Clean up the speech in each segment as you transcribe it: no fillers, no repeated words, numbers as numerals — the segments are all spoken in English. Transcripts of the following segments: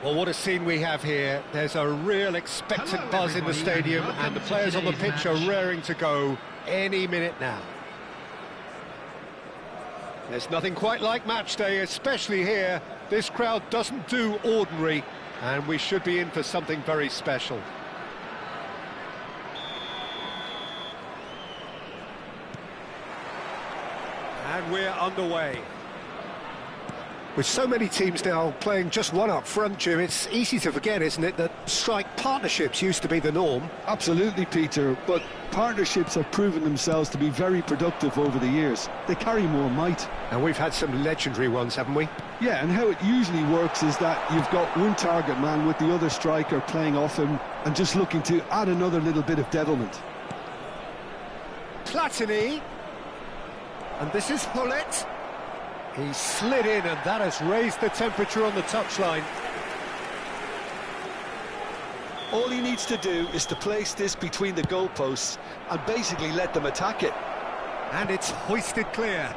Well, what a scene we have here. There's a real expectant buzz in the stadium, and the players on the pitch are raring to go any minute now. There's nothing quite like match day, especially here. This crowd doesn't do ordinary, and we should be in for something very special. And we're underway. With so many teams now playing just one up front, Jim, it's easy to forget, isn't it, that strike partnerships used to be the norm? Absolutely, Peter, but partnerships have proven themselves to be very productive over the years. They carry more might. And we've had some legendary ones, haven't we? Yeah, and how it usually works is that you've got one target man with the other striker playing off him and just looking to add another little bit of devilment. Platini. And this is Hullet. He slid in, and that has raised the temperature on the touchline. All he needs to do is to place this between the goalposts and basically let them attack it. And it's hoisted clear.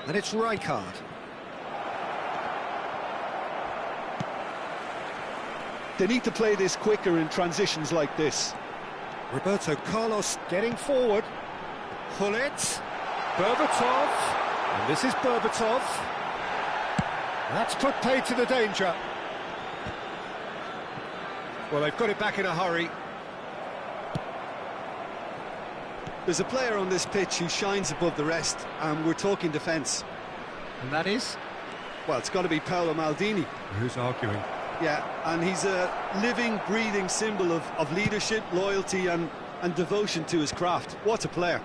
And it's Rijkaard. They need to play this quicker in transitions like this. Roberto Carlos getting forward. Hullet. Berbatov. And this is Berbatov. That's put paid to the danger. Well, they've got it back in a hurry. There's a player on this pitch who shines above the rest, and we're talking defence. And that is? Well, it's got to be Paolo Maldini. Who's arguing? Yeah, and he's a living, breathing symbol of leadership, loyalty and devotion to his craft. What a player.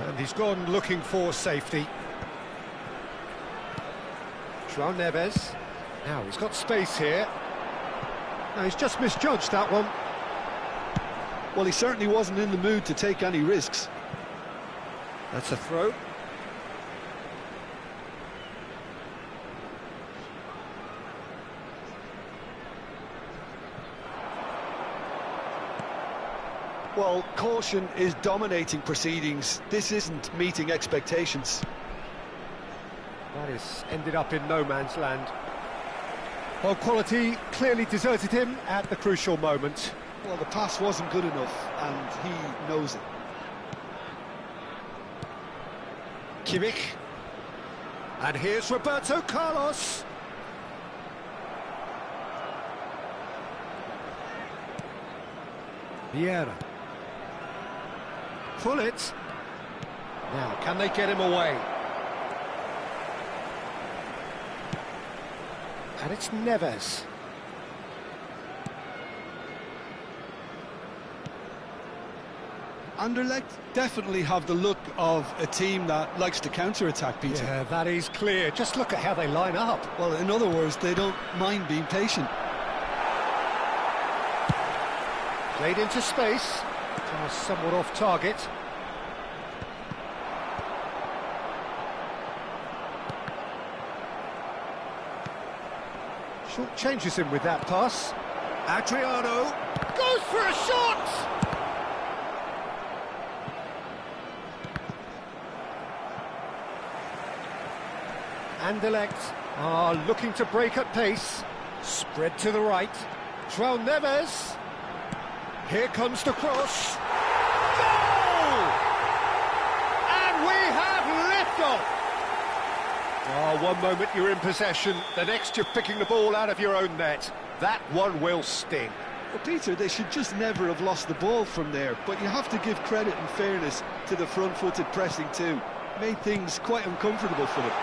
And he's gone looking for safety. João Neves. Now, he's got space here. Now, he's just misjudged that one. Well, he certainly wasn't in the mood to take any risks. That's a throw. Well, caution is dominating proceedings. This isn't meeting expectations. That has ended up in no man's land. Well, quality clearly deserted him at the crucial moment. Well, the pass wasn't good enough, and he knows it. Kimmich. And here's Roberto Carlos. Vieira. Pull it. Now, can they get him away? And it's Neves. Anderlecht definitely have the look of a team that likes to counter-attack, Peter. Yeah, that is clear. Just look at how they line up. Well, in other words, they don't mind being patient. Played into space. Somewhat off target. Short changes him with that pass. Adriano goes for a shot! Anderlecht are looking to break at pace. Spread to the right. João Neves. Here comes the cross. Goal! And we have liftoff! Oh, one moment you're in possession, the next you're picking the ball out of your own net. That one will sting. Well, Peter, they should just never have lost the ball from there, but you have to give credit and fairness to the front-footed pressing too. Made things quite uncomfortable for them.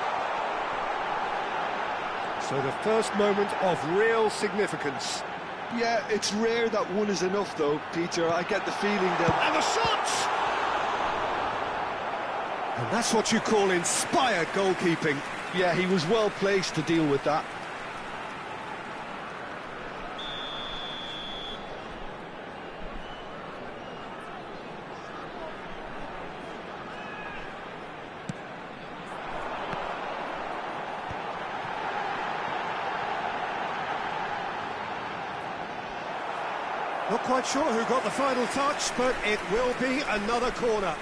So the first moment of real significance. Yeah, it's rare that one is enough though, Peter. I get the feeling that... And the shot! And that's what you call inspired goalkeeping. Yeah, he was well placed to deal with that. Not quite sure who got the final touch, but it will be another corner.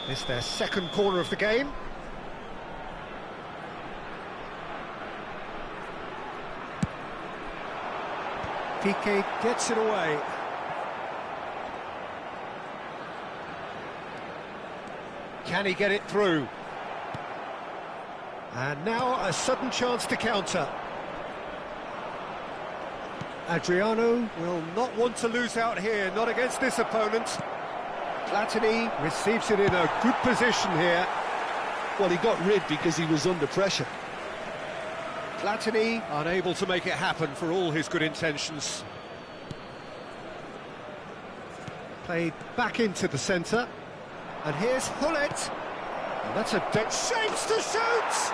It's their second corner of the game. Piqué gets it away. Can he get it through? And now a sudden chance to counter. Adriano will not want to lose out here, not against this opponent. Platini receives it in a good position here. Well, he got rid because he was under pressure. Platini unable to make it happen for all his good intentions. Played back into the centre. And here's Hullet. And that's a dead shapes to shoot!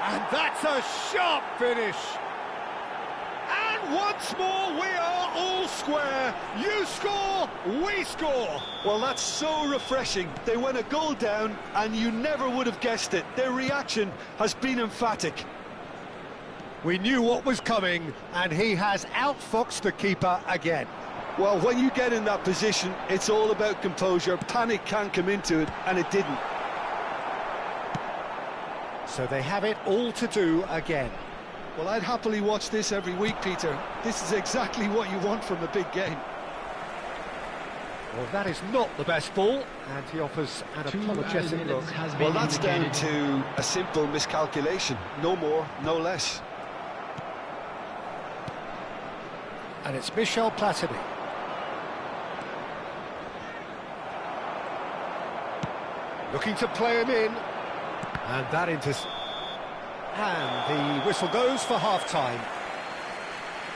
And that's a sharp finish. And once more we are all square. You score, we score. Well, that's so refreshing. They went a goal down and you never would have guessed it. Their reaction has been emphatic. We knew what was coming, and he has outfoxed the keeper again. Well, when you get in that position, it's all about composure. Panic can come into it, and it didn't. So they have it all to do again. Well, I'd happily watch this every week, Peter. This is exactly what you want from a big game. Well, that is not the best ball, and he offers an apologetic look. Well, that's down to a simple miscalculation. No more, no less. And it's Michel Platini. Looking to play him in. And that and the whistle goes for half-time.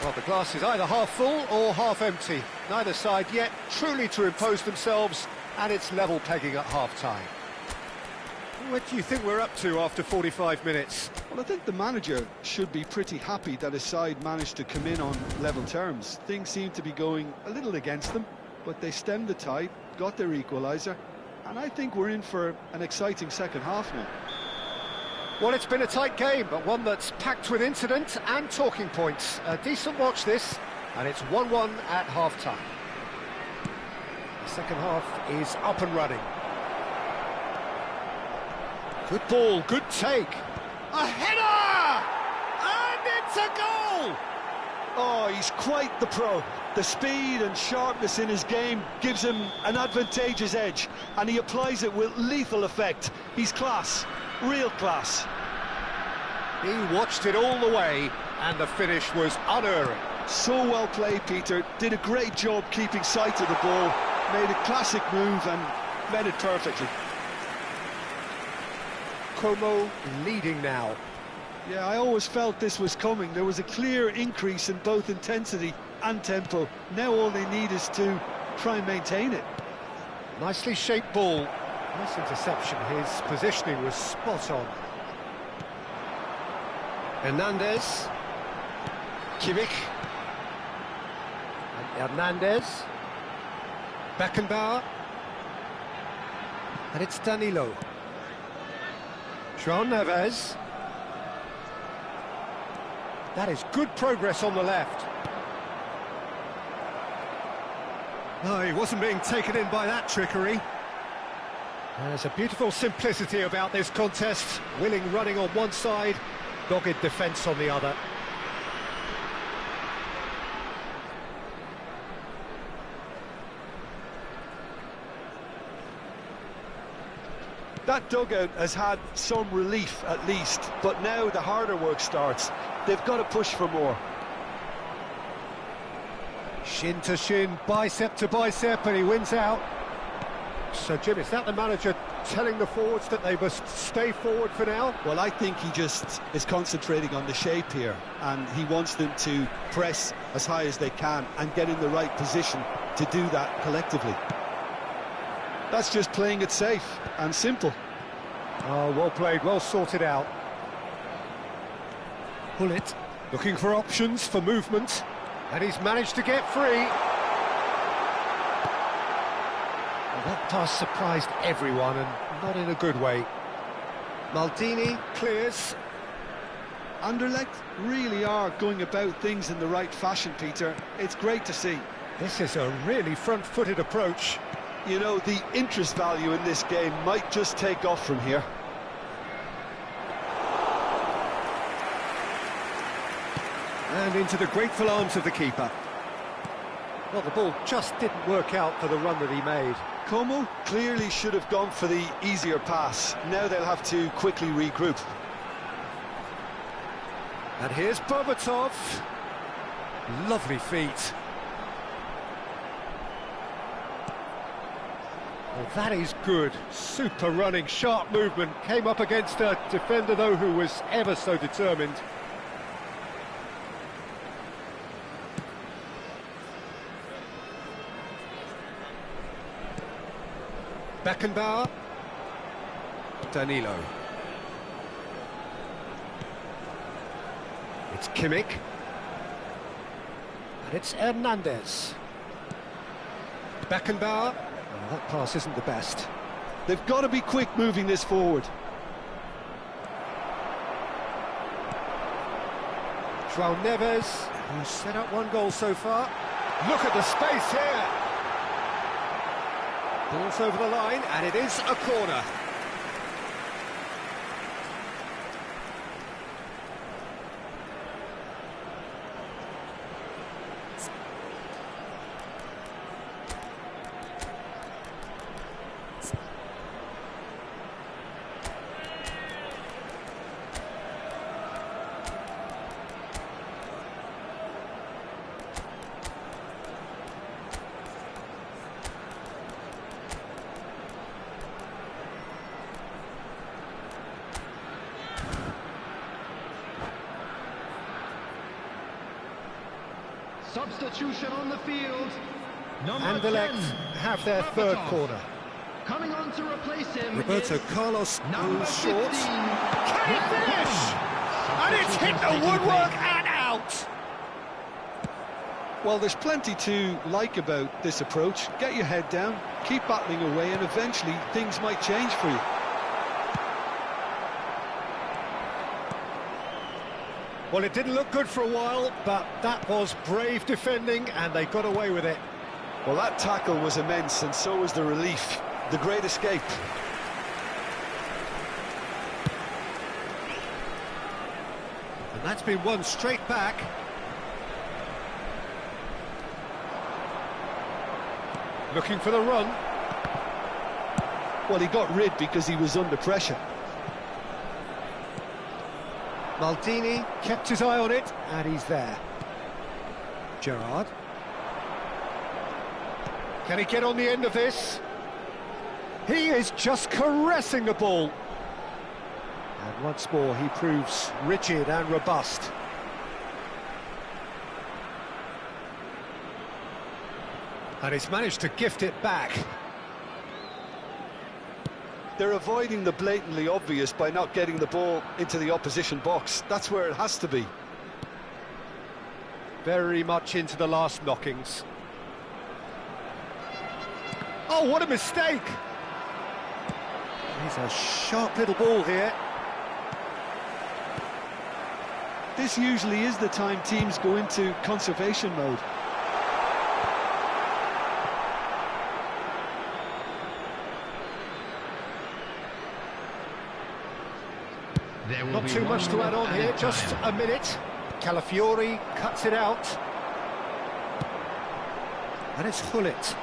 Well, the glass is either half full or half empty. Neither side yet truly to impose themselves, and it's level pegging at half-time. What do you think we're up to after 45 minutes? Well, I think the manager should be pretty happy that his side managed to come in on level terms. Things seem to be going a little against them, but they stemmed the tide, got their equaliser, and I think we're in for an exciting second half now. Well, it's been a tight game, but one that's packed with incident and talking points. A decent watch this, and it's 1-1 at half-time. The second half is up and running. Good ball, good take. A header! And it's a goal! Oh, he's quite the pro. The speed and sharpness in his game gives him an advantageous edge, and he applies it with lethal effect. He's class, real class. He watched it all the way, and the finish was unerring. So well played, Peter. Did a great job keeping sight of the ball, made a classic move and met it perfectly. Como leading now. Yeah, I always felt this was coming. There was a clear increase in both intensity and tempo. Now all they need is to try and maintain it. Nicely shaped ball. Nice interception. His positioning was spot on. Hernandez. Kimmich. And Hernandez. Beckenbauer. And it's Danilo. João Neves. That is good progress on the left. No, he wasn't being taken in by that trickery. There's a beautiful simplicity about this contest. Willing running on one side, dogged defence on the other. That dugout has had some relief at least, but now the harder work starts. They've got to push for more. Shin to shin, bicep to bicep, and he wins out. So, Jim, is that the manager telling the forwards that they must stay forward for now? Well, I think he just is concentrating on the shape here, and he wants them to press as high as they can and get in the right position to do that collectively. That's just playing it safe and simple. Oh, well played, well sorted out. Hullet looking for options for movement, and he's managed to get free. Well, that pass surprised everyone, and not in a good way. Maldini clears. Anderlecht really are going about things in the right fashion, Peter. It's great to see. This is a really front-footed approach. You know, the interest value in this game might just take off from here. And into the grateful arms of the keeper. Well, the ball just didn't work out for the run that he made. Como clearly should have gone for the easier pass. Now they'll have to quickly regroup. And here's Berbatov. Lovely feet. Well, that is good. Super running, sharp movement. Came up against a defender, though, who was ever so determined. Beckenbauer. Danilo. It's Kimmich. And it's Hernandez. Beckenbauer. Oh, that pass isn't the best. They've got to be quick moving this forward. João Neves, who's set up one goal so far. Look at the space here. Ball's over the line, and it is a corner. Substitution on the field. Number Anderlecht 10, have their third Berbatov. corner. Coming on to replace him Roberto is Carlos number goes short. 15. Can he finish? And it's hit the woodwork and out. Well, there's plenty to like about this approach. Get your head down, keep battling away, and eventually things might change for you. Well, it didn't look good for a while, but that was brave defending, and they got away with it. Well, that tackle was immense, and so was the relief. The great escape. And that's been won straight back. Looking for the run. Well, he got rid because he was under pressure. Maldini kept his eye on it, and he's there. Gerrard. Can he get on the end of this? He is just caressing the ball. And once more, he proves rigid and robust. And he's managed to gift it back. They're avoiding the blatantly obvious by not getting the ball into the opposition box. That's where it has to be. Very much into the last knockings. Oh, what a mistake! He's a sharp little ball here. This usually is the time teams go into conservation mode. Not too much to add on here, just a minute. Calafiori cuts it out. And it's Hullet.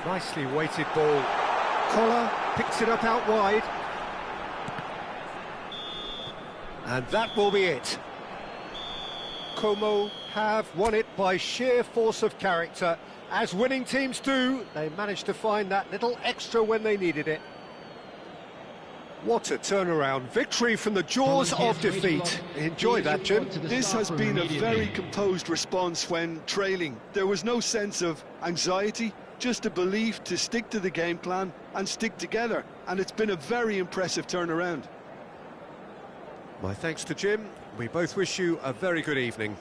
Nicely weighted ball. Collar picks it up out wide. And that will be it. Como have won it by sheer force of character. As winning teams do, they managed to find that little extra when they needed it. What a turnaround. Victory from the jaws of defeat. Enjoy that, Jim. This has been a very composed response when trailing. There was no sense of anxiety, just a belief to stick to the game plan and stick together. And it's been a very impressive turnaround. My thanks to Jim. We both wish you a very good evening.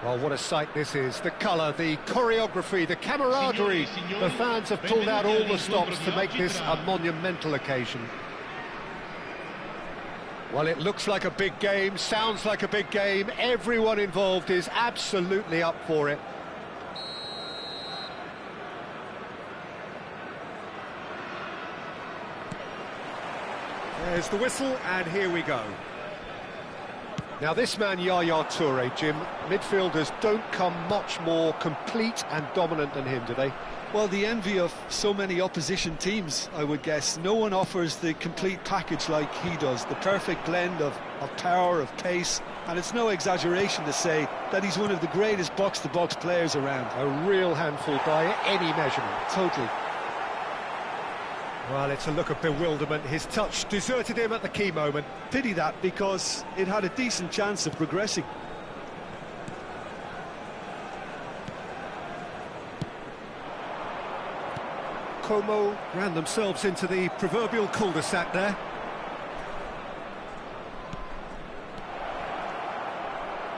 Well, what a sight this is. The colour, the choreography, the camaraderie. The fans have pulled out all the stops to make this a monumental occasion. Well, it looks like a big game, sounds like a big game. Everyone involved is absolutely up for it. There's the whistle, and here we go. Now this man, Yaya Toure, Jim, midfielders don't come much more complete and dominant than him, do they? Well, the envy of so many opposition teams, I would guess. No one offers the complete package like he does, the perfect blend of power, of pace, and it's no exaggeration to say that he's one of the greatest box-to-box players around. A real handful by any measurement. Totally. Well, it's a look of bewilderment. His touch deserted him at the key moment. Pity that, because it had a decent chance of progressing. Como ran themselves into the proverbial cul-de-sac there.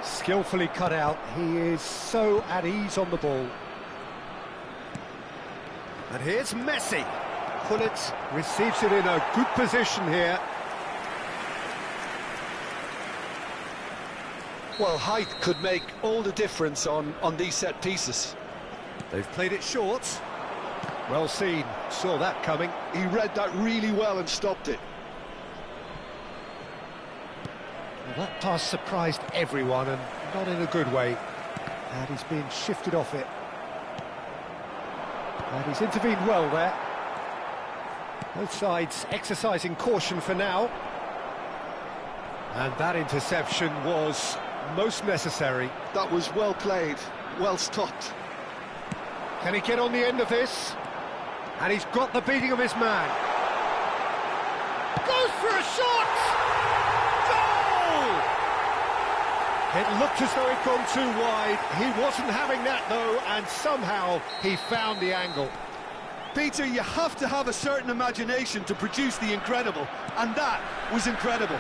Skillfully cut out. He is so at ease on the ball. And here's Messi. Pullet receives it in a good position here. Well, height could make all the difference on these set pieces. They've played it short. Well seen, saw that coming. He read that really well and stopped it. Well, that pass surprised everyone, and not in a good way. And he's being shifted off it. And he's intervened well there. Both sides exercising caution for now. And that interception was most necessary. That was well played, well stopped. Can he get on the end of this? And he's got the beating of his man. Goes for a shot! Goal! It looked as though he'd gone too wide. He wasn't having that, though, and somehow he found the angle. Peter, you have to have a certain imagination to produce the incredible, and that was incredible.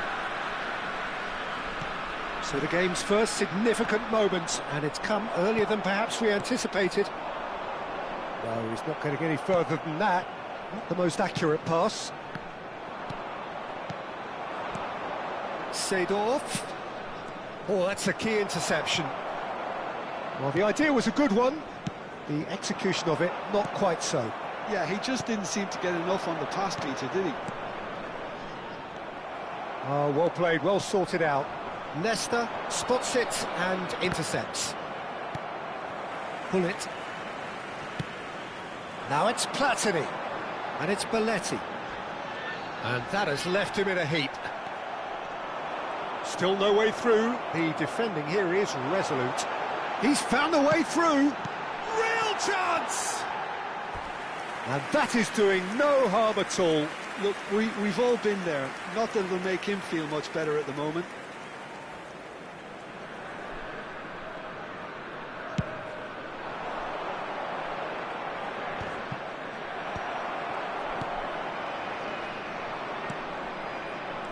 So the game's first significant moment, and it's come earlier than perhaps we anticipated. No, he's not going to get any further than that. Not the most accurate pass. Seedorf. Oh, that's a key interception. Well, the idea was a good one. The execution of it, not quite so. Yeah, he just didn't seem to get enough on the pass, Peter, did he? Oh, well played, well sorted out. Nesta spots it and intercepts. Pullet. Now it's Platini. And it's Belletti. And that has left him in a heap. Still no way through. The defending here is resolute. He's found a way through. Real chance! And that is doing no harm at all. Look, we've all been there. Not that it'll make him feel much better at the moment.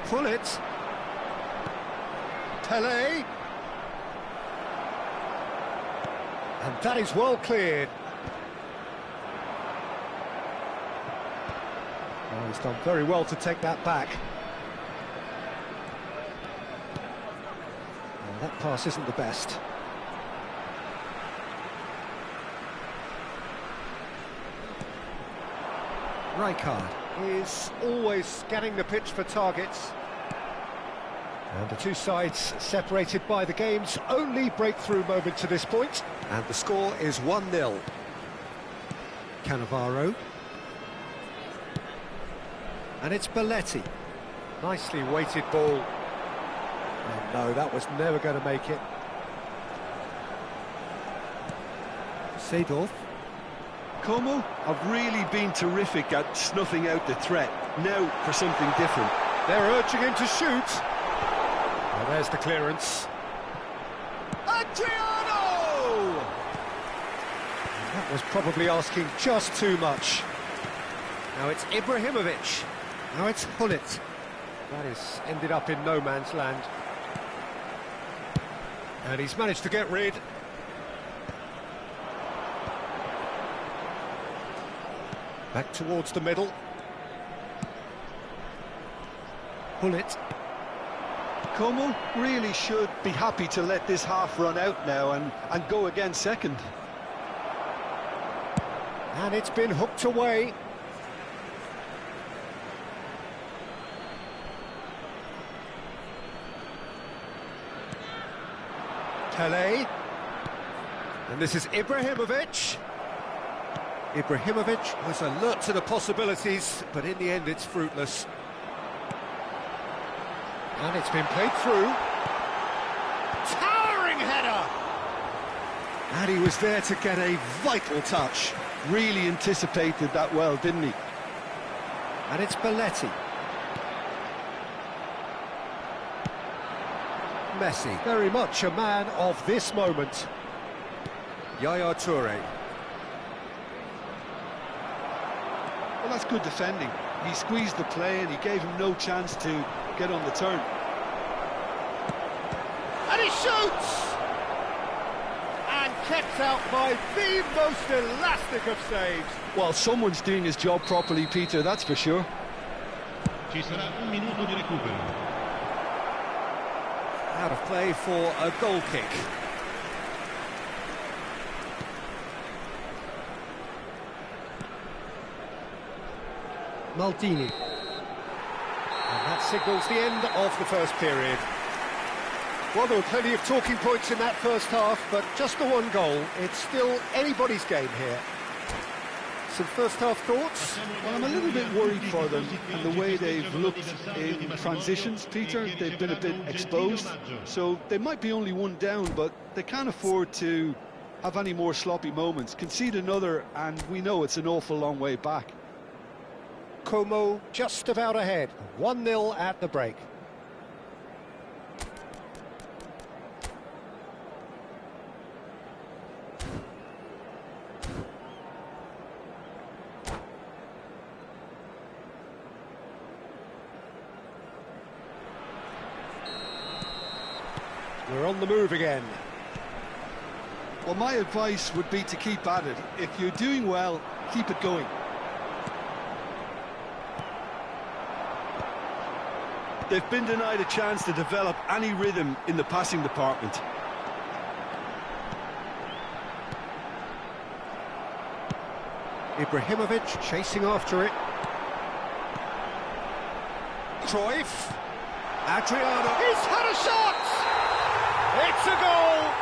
Pullet. Pele. And that is well cleared. Oh, he's done very well to take that back. Well, that pass isn't the best. Rijkaard is always scanning the pitch for targets. And the two sides separated by the game's only breakthrough moment to this point. And the score is 1-0. Cannavaro. And it's Belletti. Nicely weighted ball. Oh no, that was never going to make it. Seedorf. Como have really been terrific at snuffing out the threat. Now for something different. They're urging him to shoot. Well, there's the clearance. Adriano! That was probably asking just too much. Now it's Ibrahimovic. Now it's Hullet. That is ended up in no man's land. And he's managed to get rid. Back towards the middle. Pull it. Como really should be happy to let this half run out now and go again second. And it's been hooked away. Pele. And this is Ibrahimovic. Ibrahimovic was alert to the possibilities, but in the end it's fruitless. And it's been played through. Towering header! And he was there to get a vital touch. Really anticipated that well, didn't he? And it's Belletti. Messi, very much a man of this moment. Yaya Toure. Well, that's good defending. He squeezed the play and he gave him no chance to get on the turn. And he shoots! And kept out by the most elastic of saves. Well, someone's doing his job properly, Peter, that's for sure. Ci sarà un minuto di recupero. Out of play for a goal kick. Maldini. And that signals the end of the first period. Well, there were plenty of talking points in that first half, but just the one goal. It's still anybody's game here. Some first half thoughts? Well, I'm a little bit worried for them and the way they've looked in transitions, Peter. They've been a bit exposed, so they might be only one down, but they can't afford to have any more sloppy moments. Concede another, and we know it's an awful long way back. Como just about ahead. 1-0 at the break. We're on the move again. Well, my advice would be to keep at it. If you're doing well, keep it going. They've been denied a chance to develop any rhythm in the passing department. Ibrahimovic chasing after it. Cruyff. Adriano. He's had a shot! It's a goal!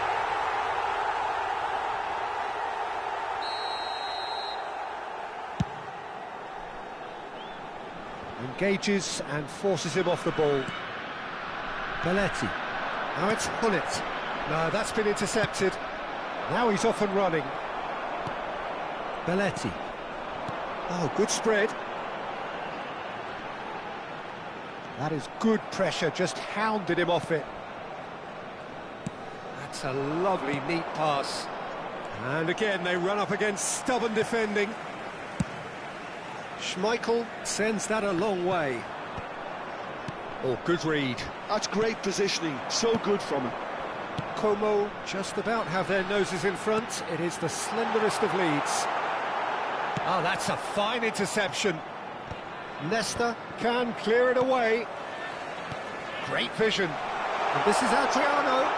Engages and forces him off the ball. Belletti. Now it's Hullet. No, that's been intercepted. Now he's off and running. Belletti. Oh, good spread. That is good pressure, just hounded him off it. That's a lovely, neat pass. And again, they run up against stubborn defending. Schmeichel sends that a long way. Oh, good read. That's great positioning, so good from him. Como just about have their noses in front. It is the slenderest of leads. Oh, that's a fine interception. Nesta can clear it away. Great vision. And this is Adriano.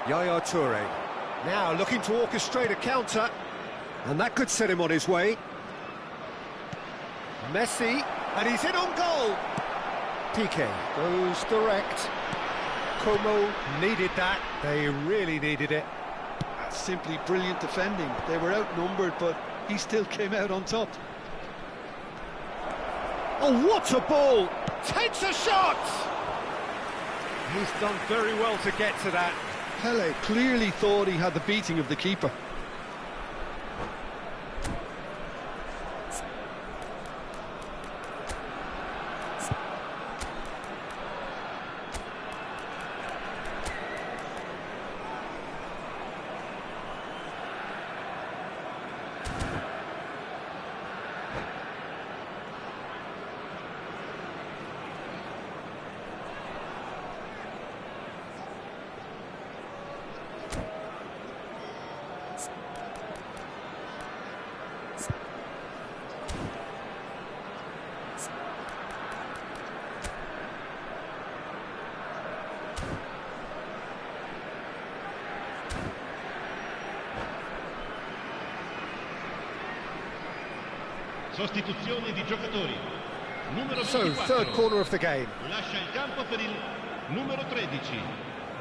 Yaya Toure. Now looking to orchestrate a counter. And that could set him on his way. Messi. And he's in on goal. Piqué goes direct. Como needed that. They really needed it. That's simply brilliant defending. They were outnumbered, but he still came out on top. Oh, what a ball! Takes a shot! He's done very well to get to that. Pele clearly thought he had the beating of the keeper. Sostituzione di giocatori. Numero So, 24. third corner of the game. Lascia il campo per il numero 13.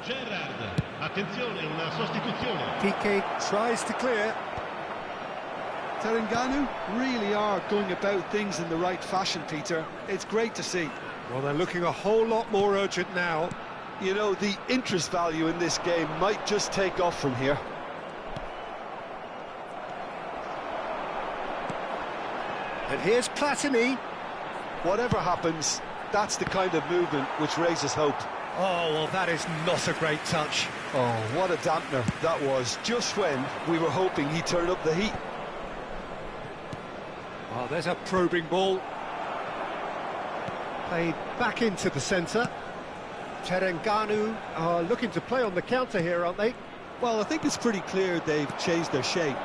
Gerrard. Attenzione, una sostituzione. Piqué tries to clear. Terengganu really are going about things in the right fashion, Peter. It's great to see. Well, they're looking a whole lot more urgent now. You know, the interest value in this game might just take off from here. And here's Platini. Whatever happens, that's the kind of movement which raises hope. Oh, well, that is not a great touch. Oh, what a dampener that was, just when we were hoping he'd turn up the heat. Oh, there's a probing ball. Played back into the centre. Terengganu are looking to play on the counter here, aren't they? Well, I think it's pretty clear they've changed their shape,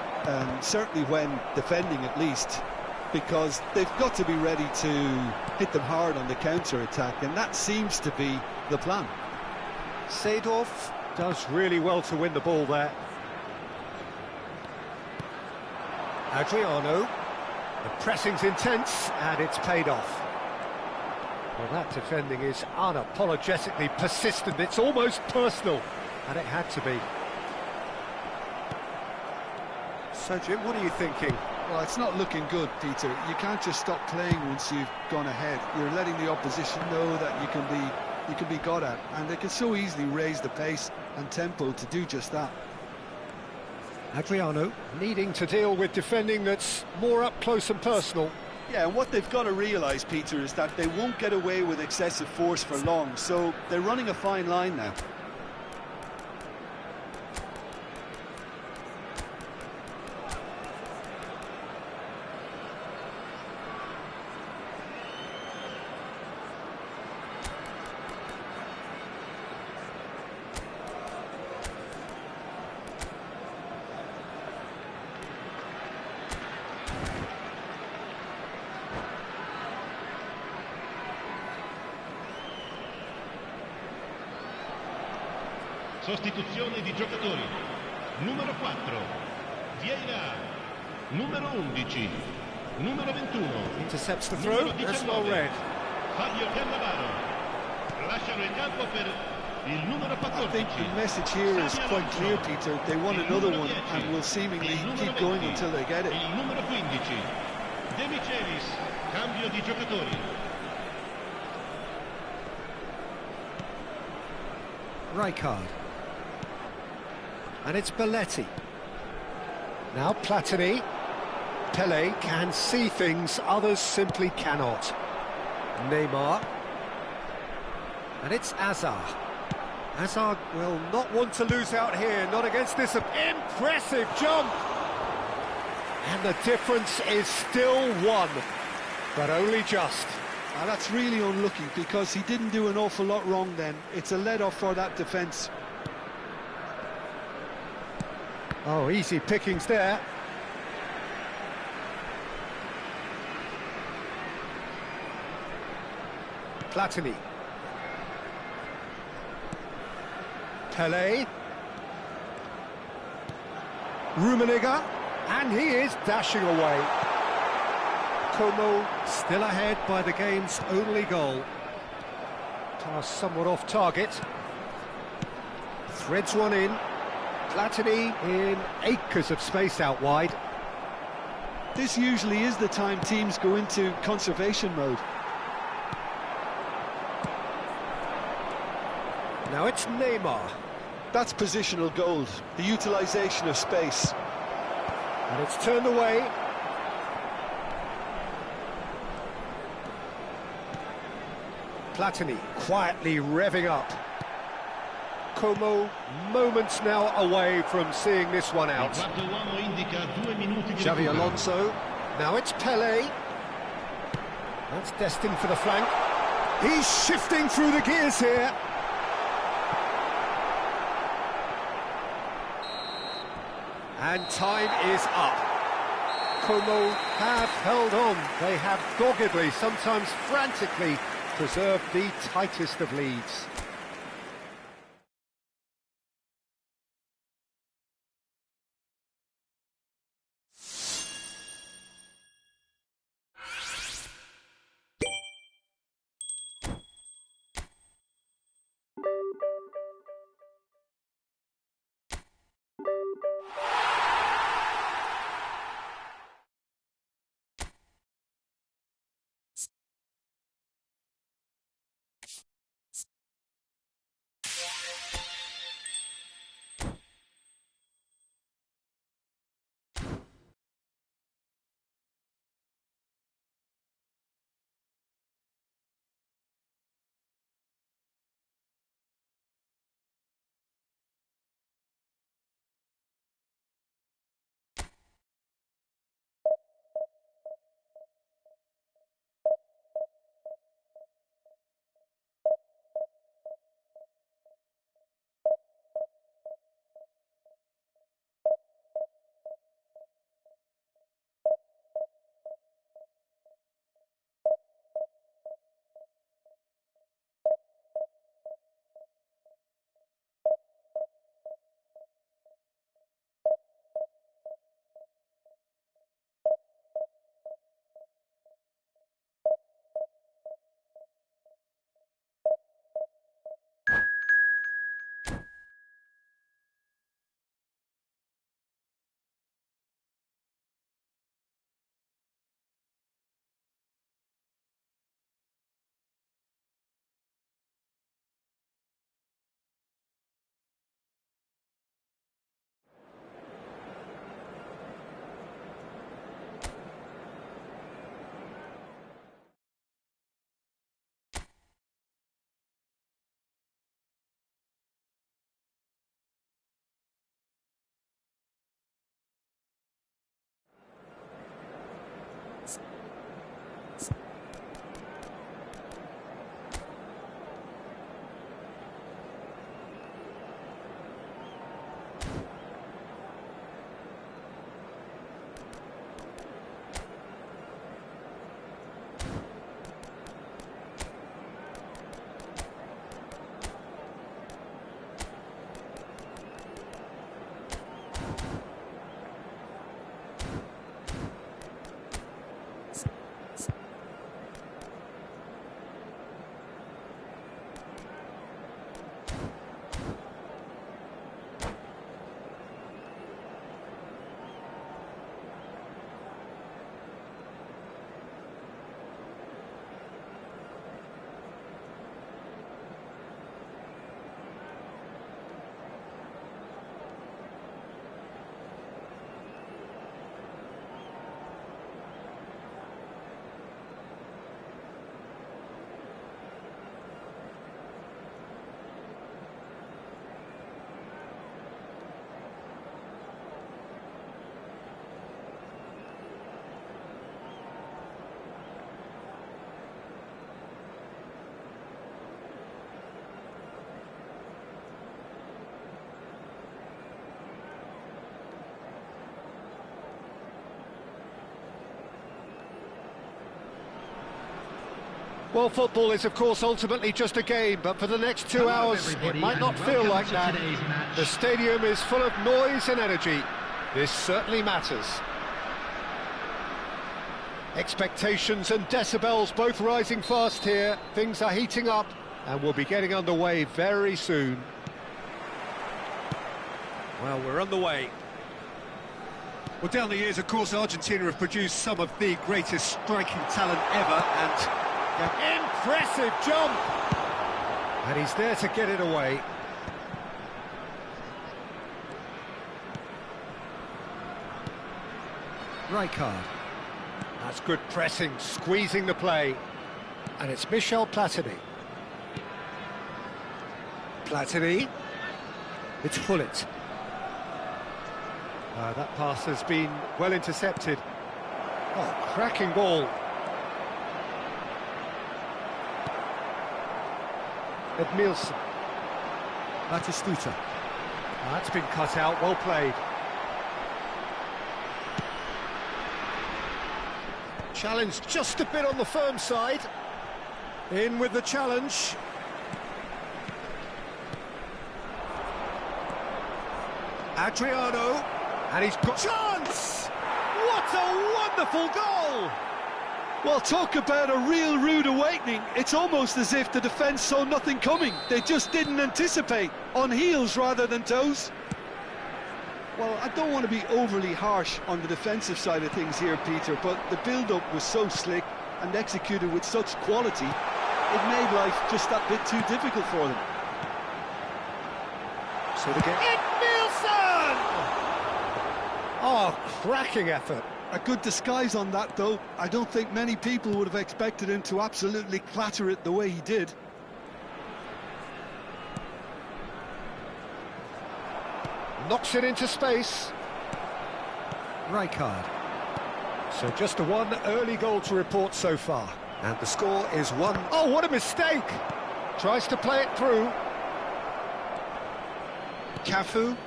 certainly when defending at least, because they've got to be ready to hit them hard on the counter-attack, and that seems to be the plan. Seedorf does really well to win the ball there. Adriano. The pressing's intense, and it's paid off. Well, that defending is unapologetically persistent. It's almost personal, and it had to be. So, Jim, what are you thinking? Well, it's not looking good, Peter. You can't just stop playing once you've gone ahead. You're letting the opposition know that you can be got at, and they can so easily raise the pace and tempo to do just that. Adriano needing to deal with defending that's more up close and personal. Yeah, and what they've got to realise, Peter, is that they won't get away with excessive force for long, so they're running a fine line now. Sostituzione di giocatori. Numero 4. Vieira. Numero 11. Numero 21. Intercepts the throw, that's well read. Fabio Cannavaro. Lasciano il campo per il numero 14. I think the message here is quite clear, Peter. They want another one and will seemingly keep going until they get it. Il numero 15. De Michelis. Cambio di giocatori. Rijkaard. And it's Belletti. Now Platini. Pele can see things others simply cannot. Neymar. And it's Hazard. Hazard will not want to lose out here, not against this impressive jump. And the difference is still one, but only just. That's really unlucky because he didn't do an awful lot wrong then. It's a let-off for that defence. Oh, easy pickings there. Platini. Pele. Rummenigge. And he is dashing away. Como still ahead by the game's only goal. Pass somewhat off target. Threads one in. Platini in acres of space out wide. This usually is the time teams go into conservation mode. Now it's Neymar. That's positional gold, the utilisation of space. And it's turned away. Platini quietly revving up. Como moments now away from seeing this one out. Xavi Alonso. Now it's Pele. That's destined for the flank. He's shifting through the gears here. And time is up. Como have held on. They have doggedly, sometimes frantically, preserved the tightest of leads. Well, football is, of course, ultimately just a game, but for the next 2 hours, it everybody, might not and feel welcome like to that. today's match. The stadium is full of noise and energy. This certainly matters. Expectations and decibels both rising fast here. Things are heating up, and we'll be getting underway very soon. Well, we're underway. Well, down the years, of course, Argentina have produced some of the greatest striking talent ever, and Impressive jump! And he's there to get it away. Rijkaard. That's good pressing, squeezing the play. And it's Michel Platini. Platini. It's Hullet. That pass has been well intercepted. Oh, cracking ball. Edmilson. Batistuta. That's been cut out, well played. Challenge just a bit on the firm side. In with the challenge. Adriano. And he's got chance! What a wonderful goal! Well, talk about a real rude awakening. It's almost as if the defence saw nothing coming. They just didn't anticipate, on heels rather than toes. Well, I don't want to be overly harsh on the defensive side of things here, Peter, but the build-up was so slick and executed with such quality, it made life just that bit too difficult for them. So they get Edmilson! Oh, cracking effort. A good disguise on that, though. I don't think many people would have expected him to absolutely clatter it the way he did. Knocks it into space. Rijkaard. So just a one early goal to report so far. And the score is 1. Oh, what a mistake! Tries to play it through. Cafu.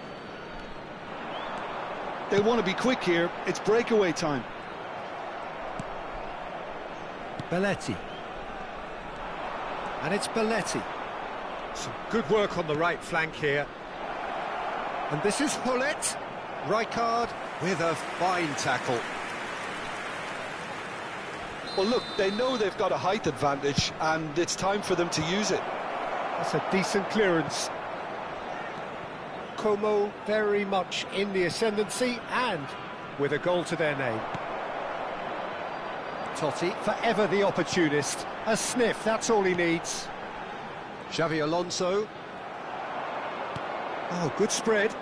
They want to be quick here. It's breakaway time. Belletti. And it's Belletti. Some good work on the right flank here. And this is Hullet. Rijkaard with a fine tackle. Well, look, they know they've got a height advantage, and it's time for them to use it. That's a decent clearance. Como very much in the ascendancy and with a goal to their name. Totti, forever the opportunist. A sniff, that's all he needs. Xavi Alonso. Oh, good spread.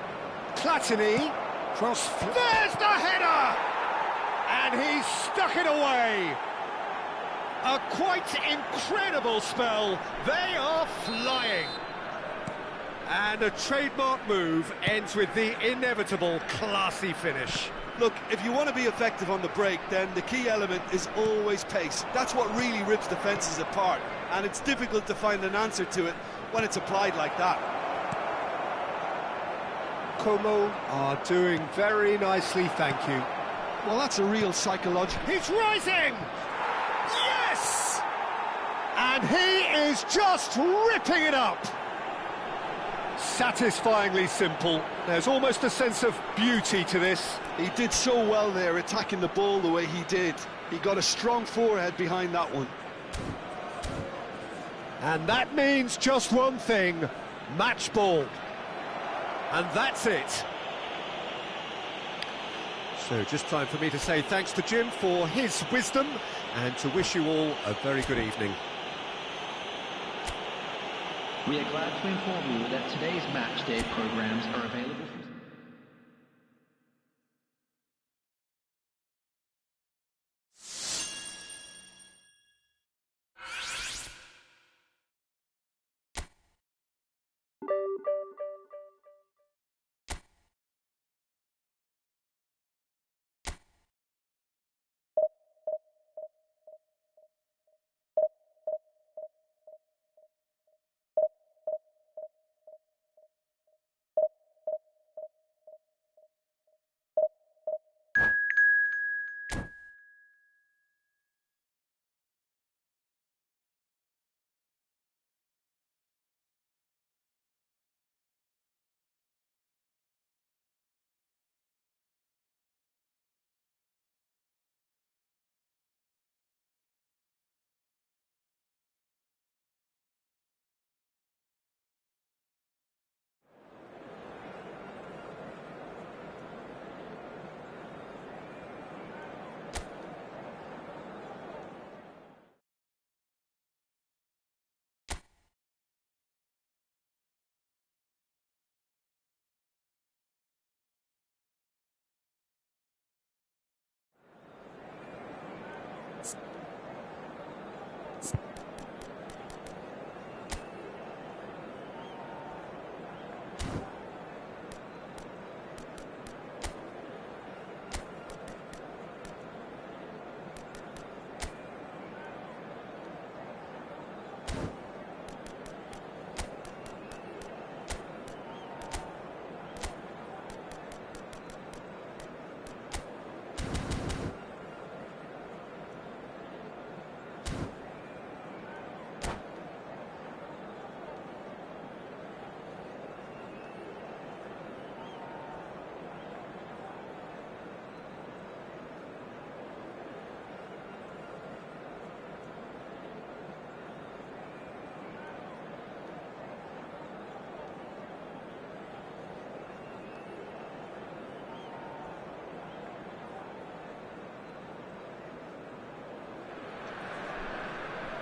Platini. Cross. There's the header! And he's stuck it away. A quite incredible spell. They are flying. And a trademark move ends with the inevitable classy finish. Look, if you want to be effective on the break, then the key element is always pace. That's what really rips defences apart, and it's difficult to find an answer to it when it's applied like that. Como are doing very nicely, thank you. Well, that's a real psychological... He's rising! Yes! And he is just ripping it up! Satisfyingly simple. There's almost a sense of beauty to this. He did so well there, attacking the ball the way he did. He got a strong forehead behind that one. And that means just one thing, match ball. And that's it. So just time for me to say thanks to Jim for his wisdom and to wish you all a very good evening. We are glad to inform you that today's match day programs are available from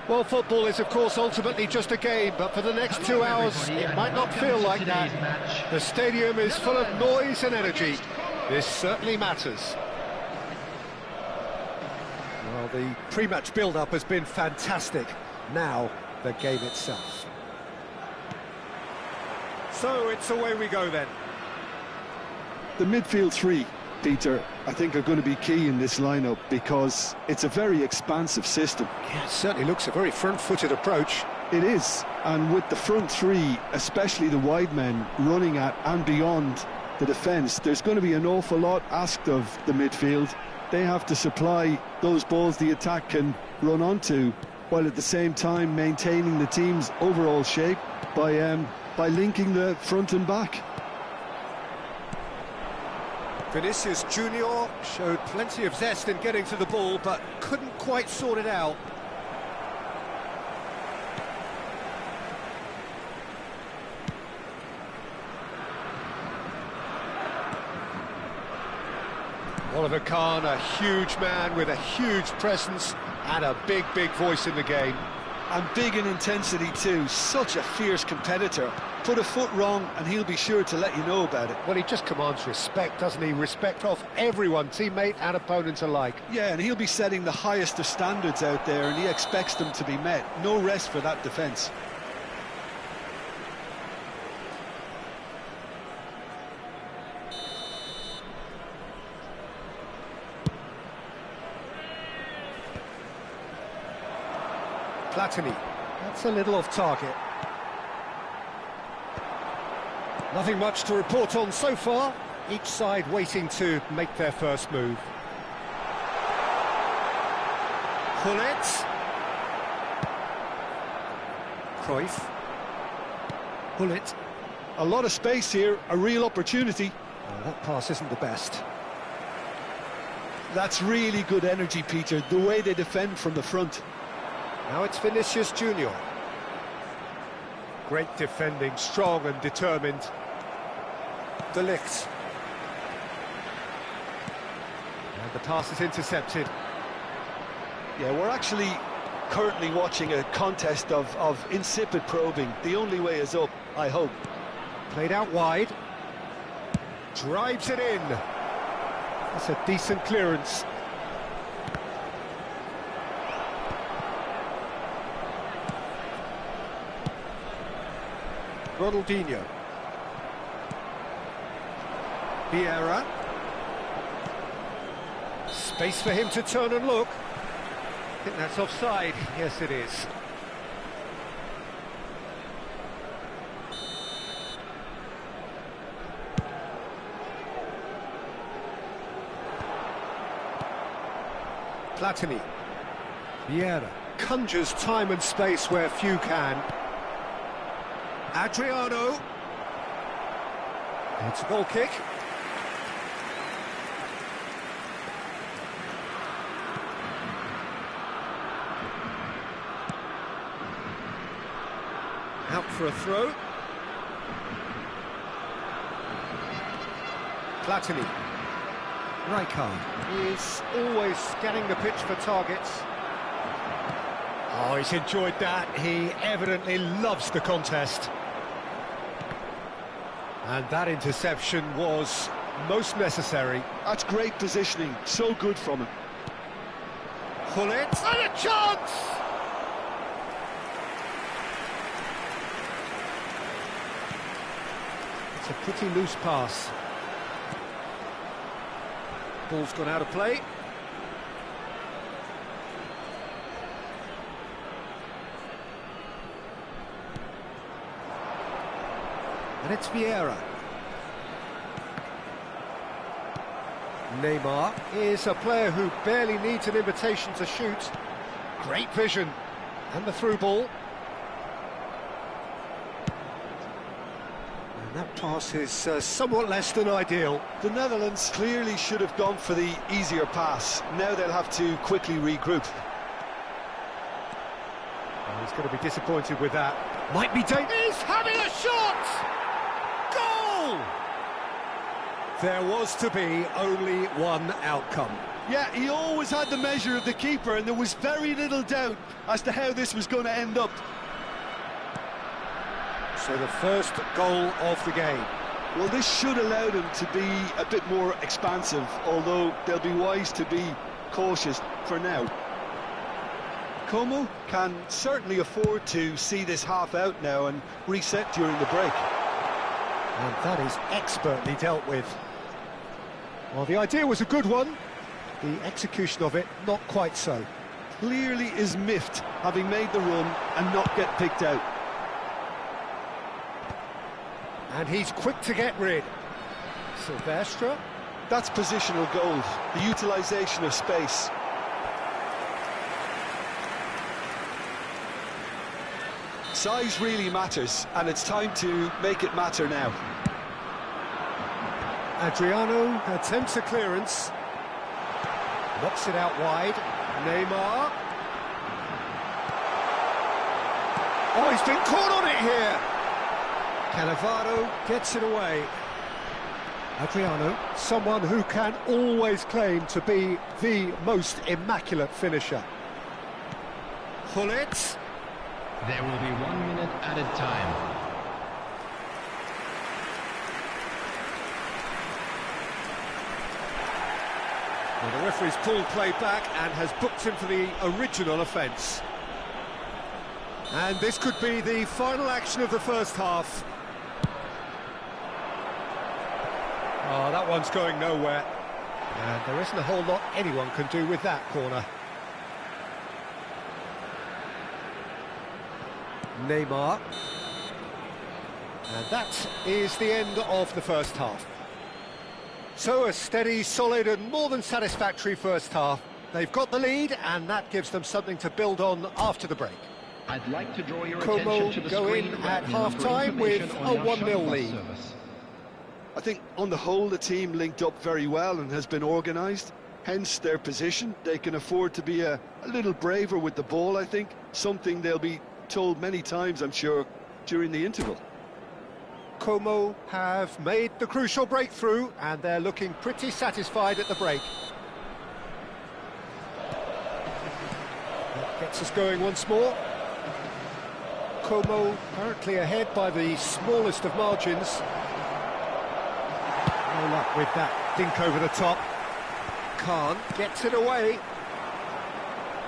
Well, football is, of course, ultimately just a game, but for the next 2 hours, it might not feel like that. The stadium is full of noise and energy. This certainly matters. Well, the pre-match build-up has been fantastic. Now, the game itself. So, it's away we go then. The midfield three, Peter, I think are going to be key in this lineup because it's a very expansive system. Yeah, it certainly looks a very front-footed approach. It is, and with the front three, especially the wide men, running at and beyond the defence, there's going to be an awful lot asked of the midfield. They have to supply those balls the attack can run onto, while at the same time maintaining the team's overall shape by linking the front and back. Vinicius Junior showed plenty of zest in getting to the ball, but couldn't quite sort it out. Oliver Kahn, a huge man with a huge presence and a big voice in the game. And big in intensity too, such a fierce competitor. Put a foot wrong and he'll be sure to let you know about it. Well, he just commands respect, doesn't he? Respect of everyone, teammate and opponent alike. Yeah, and he'll be setting the highest of standards out there, and he expects them to be met. No rest for that defence. Platini, that's a little off target. Nothing much to report on so far. Each side waiting to make their first move. Hullet. Cruyff. Hullet. A lot of space here, a real opportunity. Oh, that pass isn't the best. That's really good energy, Peter, the way they defend from the front. Now it's Vinicius Junior. Great defending, strong and determined. De Ligt. And the pass is intercepted. Yeah, we're actually currently watching a contest of insipid probing. The only way is up, I hope. Played out wide. Drives it in. That's a decent clearance. Ronaldinho. Vieira. Space for him to turn and look. I think that's offside. Yes, it is. Platini. Vieira conjures time and space where few can. Adriano. It's a goal kick. Out for a throw. Platini. Rijkaard is always scanning the pitch for targets. Oh, he's enjoyed that. He evidently loves the contest. And that interception was most necessary. That's great positioning, so good from him. Hullet, and a chance! It's a pretty loose pass. Ball's gone out of play. And it's Vieira. Neymar is a player who barely needs an invitation to shoot. Great vision. And the through ball. And that pass is somewhat less than ideal. The Netherlands clearly should have gone for the easier pass. Now they'll have to quickly regroup. Oh, he's going to be disappointed with that. Might be dangerous. He's having a shot! Goal! There was to be only one outcome. Yeah, he always had the measure of the keeper, and there was very little doubt as to how this was going to end up. So the first goal of the game. Well, this should allow them to be a bit more expansive, although they'll be wise to be cautious for now. Como can certainly afford to see this half out now and reset during the break. And that is expertly dealt with. Well, the idea was a good one. The execution of it, not quite so. Clearly is miffed, having made the run and not get picked out. And he's quick to get rid. Silvestre. That's positional gold, the utilisation of space. Size really matters, and it's time to make it matter now. Adriano attempts a clearance. Knocks it out wide. Neymar. Oh, he's been caught on it here. Cannavaro gets it away. Adriano, someone who can always claim to be the most immaculate finisher. Gullit. There will be 1 minute added time. Well, the referee's pulled play back and has booked him for the original offence. And this could be the final action of the first half. Oh, that one's going nowhere. And there isn't a whole lot anyone can do with that corner. Neymar. And that is the end of the first half. So a steady, solid and more than satisfactory first half. They've got the lead and that gives them something to build on after the break. I'd like to draw your Como attention to the go screen in right at now for half-time with information a on your 1-0 shuttle bus lead. service. I think on the whole the team linked up very well and has been organised, hence their position. They can afford to be a little braver with the ball, I think, something they'll be told many times, I'm sure, during the interval. Como have made the crucial breakthrough and they're looking pretty satisfied at the break. That gets us going once more. Como currently ahead by the smallest of margins. No luck with that dink over the top. Khan gets it away.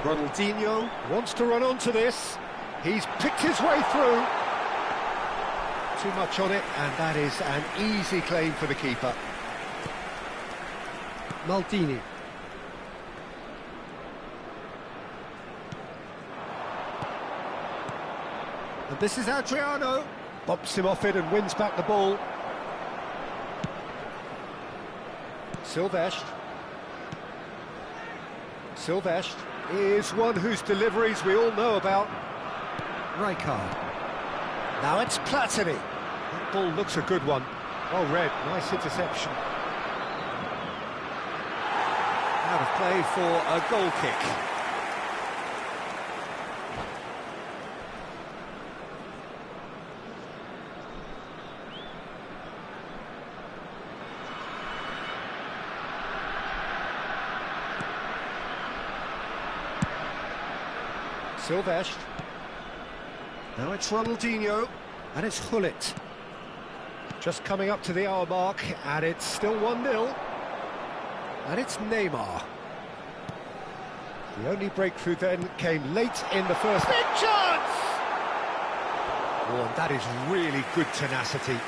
Ronaldinho wants to run onto this. He's picked his way through. Too much on it, and that is an easy claim for the keeper. Maldini. And this is Adriano. Bumps him off it and wins back the ball. Silvestre. Silvestre is one whose deliveries we all know about. Rijkaard. Now it's Platini. That ball looks a good one. Well read, nice interception. Out of play for a goal kick. Silvestre. Now it's Ronaldinho, and it's Gullit. Just coming up to the hour mark, and it's still 1-0. And it's Neymar. The only breakthrough then came late in the first. Big chance! Oh, and that is really good tenacity.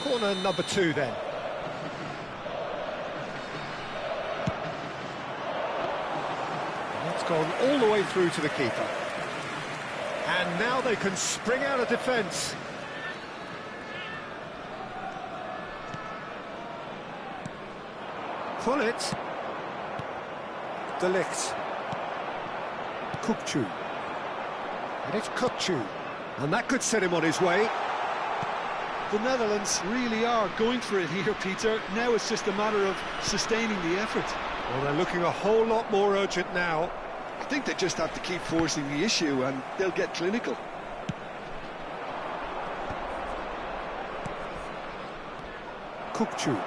Corner number 2 then. Gone all the way through to the keeper. And now they can spring out of defence. Gullit. De Ligt. Kukçu. And it's Kukçu. And that could set him on his way. The Netherlands really are going for it here, Peter. Now it's just a matter of sustaining the effort. Well, they're looking a whole lot more urgent now. I think they just have to keep forcing the issue and they'll get clinical. Kukcu.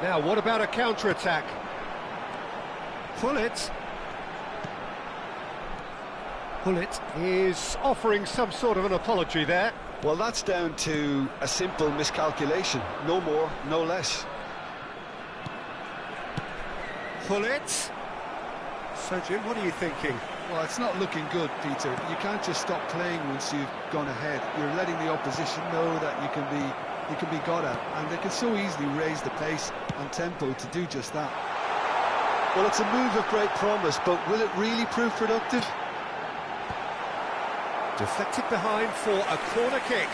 Now, what about a counter-attack? Pullet. Pullet is offering some sort of an apology there. Well, that's down to a simple miscalculation. No more, no less. Pullet. So, Jim, what are you thinking? Well, it's not looking good, Peter. You can't just stop playing once you've gone ahead. You're letting the opposition know that you can be got at, and they can so easily raise the pace and tempo to do just that. Well, it's a move of great promise, but will it really prove productive? Deflected behind for a corner kick.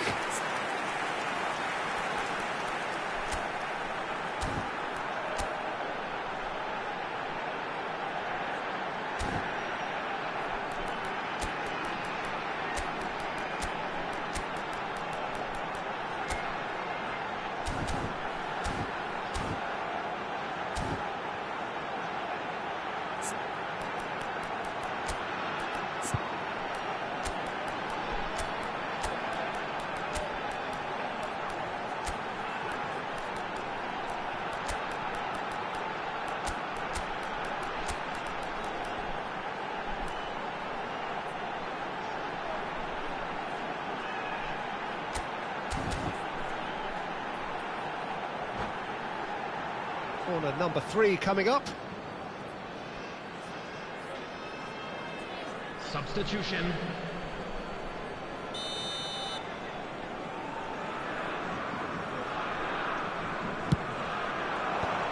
Corner number 3 coming up. Substitution.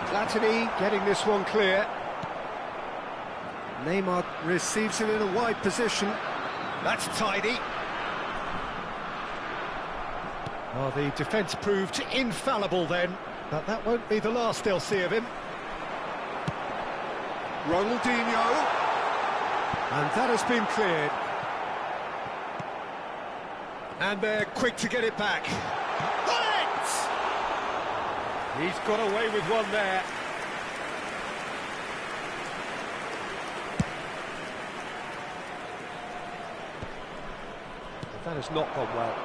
Platini getting this one clear. Neymar receives it in a wide position. That's tidy. Well, the defence proved infallible then, but that won't be the last they'll see of him. Ronaldinho. And that has been cleared. And they're quick to get it back. Got it! He's got away with one there. That has not gone well.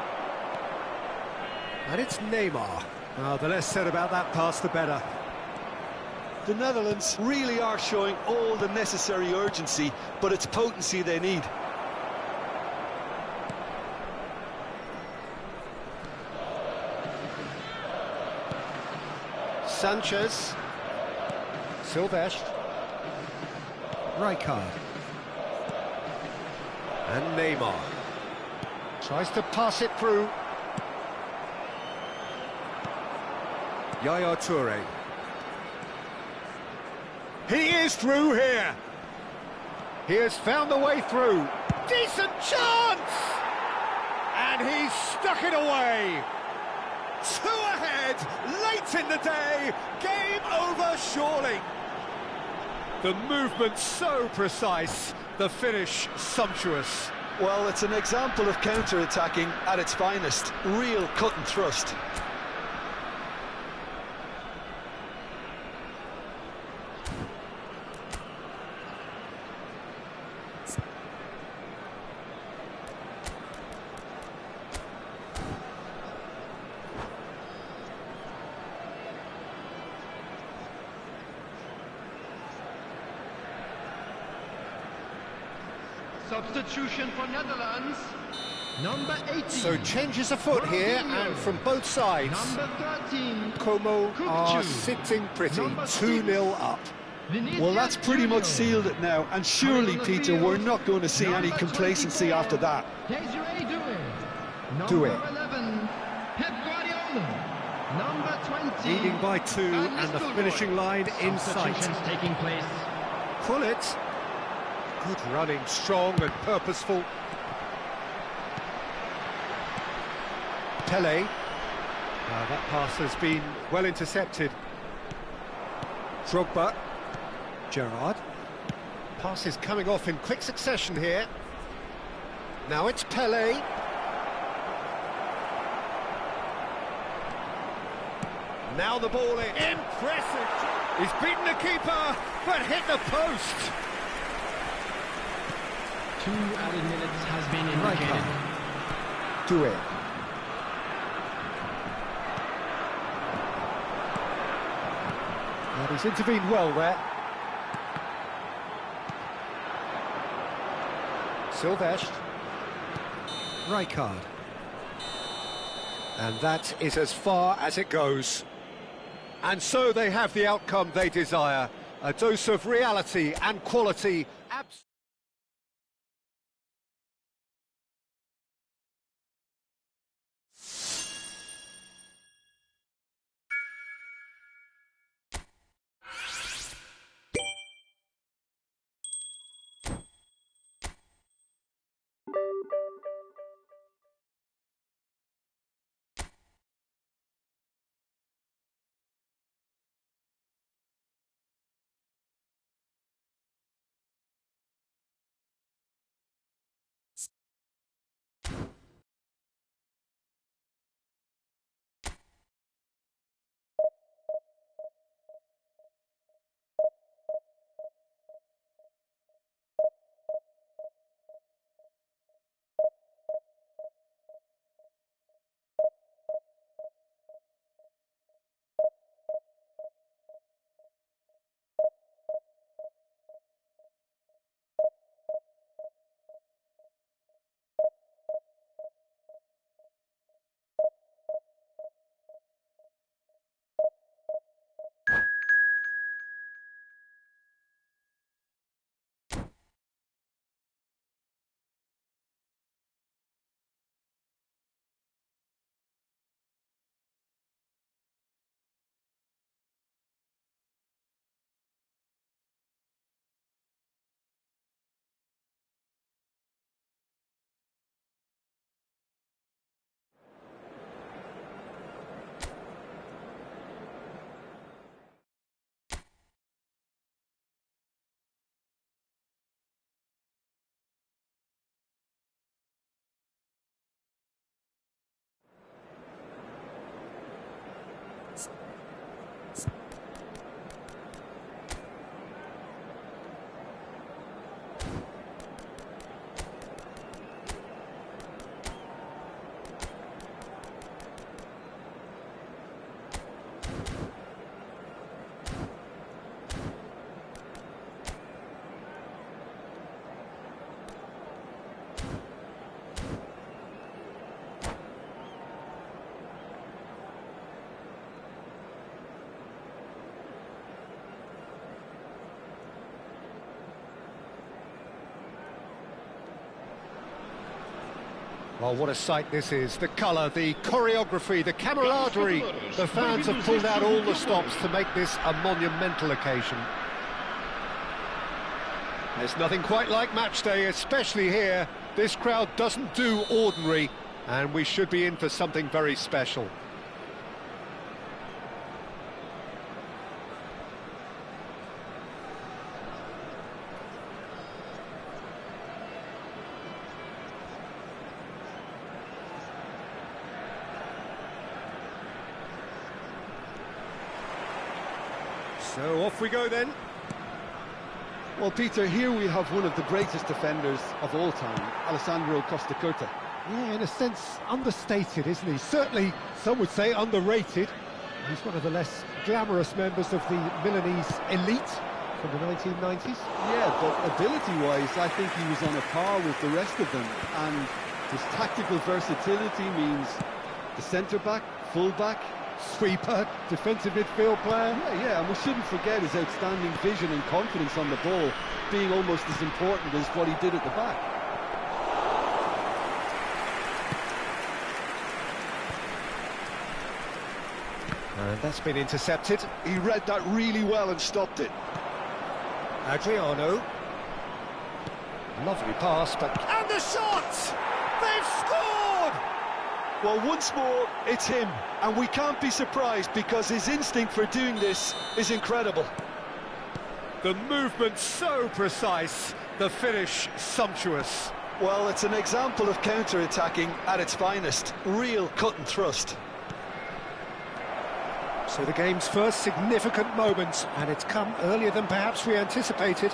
And it's Neymar. Well, the less said about that pass, the better. The Netherlands really are showing all the necessary urgency, but it's potency they need. Sanchez. Silvestre. Rijkaard. And Neymar. Tries to pass it through. Yaya Toure. He is through here. He has found the way through. Decent chance! And he's stuck it away. 2 ahead, late in the day. Game over, surely. The movement so precise, the finish sumptuous. Well, it's an example of counter-attacking at its finest. Real cut and thrust. Substitution for Netherlands. Number 18. So changes afoot here, and from both sides. Number 13. Como are Kukcu. sitting pretty, Number 2-0 up. Well, that's pretty much sealed it now, and surely, Peter, we're not going to see any complacency after that. Do it. Number 11. Pep Guardiola. Number 20. Leading by 2, and the finishing line in sight. Substitutions taking place. Pull it. Good running, strong and purposeful. Pele. That pass has been well intercepted. Drogba. Gerrard. Pass is coming off in quick succession here. Now it's Pele. Now the ball in. Impressive. He's beaten the keeper, but hit the post. 2 added minutes has been indicated. Do it. But he's intervened well there. Silvestre. Rijkaard. And that is as far as it goes. And so they have the outcome they desire. A dose of reality and quality. Well, what a sight this is. The colour, the choreography, the camaraderie. The fans have pulled out all the stops to make this a monumental occasion. There's nothing quite like match day, especially here. This crowd doesn't do ordinary, and we should be in for something very special. So off we go then. Well, Peter, here we have one of the greatest defenders of all time, Alessandro Costa Curta. Yeah, in a sense, understated, isn't he? Certainly, some would say underrated. He's one of the less glamorous members of the Milanese elite from the 1990s. Yeah, but ability-wise, I think he was on a par with the rest of them. And his tactical versatility means the centre-back, full-back, Sweeper, defensive midfield player. Yeah, and we shouldn't forget his outstanding vision and confidence on the ball being almost as important as what he did at the back. And that's been intercepted. He read that really well and stopped it. Adriano. Lovely pass, but... And the shot! They've scored! Well, once more, it's him, and we can't be surprised because his instinct for doing this is incredible. The movement so precise, the finish sumptuous. Well, it's an example of counter-attacking at its finest. Real cut and thrust. So the game's first significant moment, and it's come earlier than perhaps we anticipated.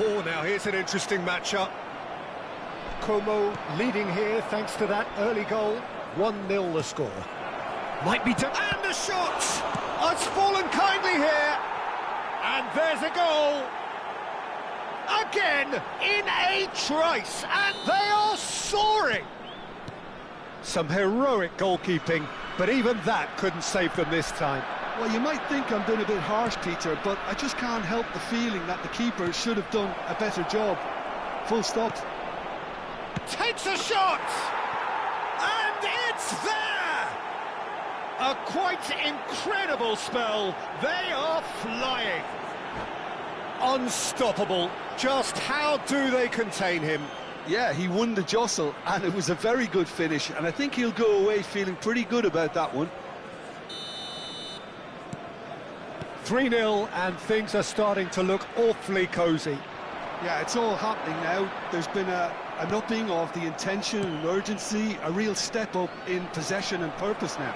Oh, now here's an interesting matchup. Como leading here thanks to that early goal. 1-0 the score. Might be to... And the shot! Oh, it's fallen kindly here. And there's a goal. Again, in a trice, and they are soaring. Some heroic goalkeeping, but even that couldn't save them this time. Well, you might think I'm being a bit harsh, Peter, but I just can't help the feeling that the keeper should have done a better job. Full stop. Takes a shot! And it's there! A quite incredible spell. They are flying. Unstoppable. Just how do they contain him? Yeah, he won the jostle, and it was a very good finish, and I think he'll go away feeling pretty good about that one. 3-0, and things are starting to look awfully cosy. Yeah, it's all happening now. There's been an upping of the intention and urgency, a real step up in possession and purpose now.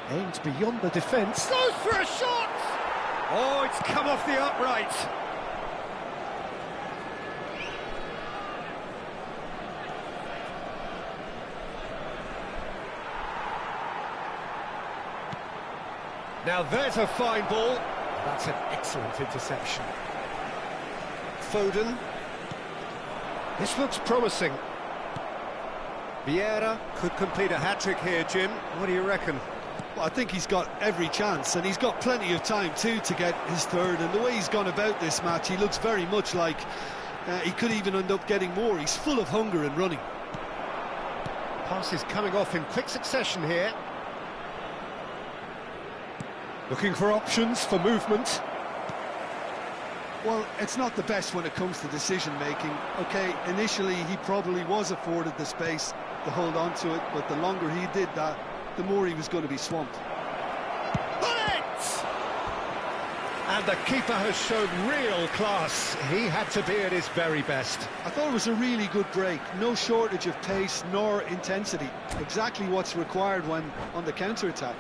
Aims beyond the defence. Goes for a shot! Oh, it's come off the upright. Now there's a fine ball. That's an excellent interception. Foden. This looks promising. Vieira could complete a hat-trick here, Jim. What do you reckon? Well, I think he's got every chance, and he's got plenty of time too to get his third, and the way he's gone about this match, he looks very much like he could even end up getting more. He's full of hunger and running. Passes coming off in quick succession here. Looking for options for movement. Well, it's not the best when it comes to decision-making. OK, initially he probably was afforded the space to hold on to it, but the longer he did that, the more he was going to be swamped. Bullet! And the keeper has shown real class. He had to be at his very best. I thought it was a really good break. No shortage of pace nor intensity. Exactly what's required when on the counter-attack.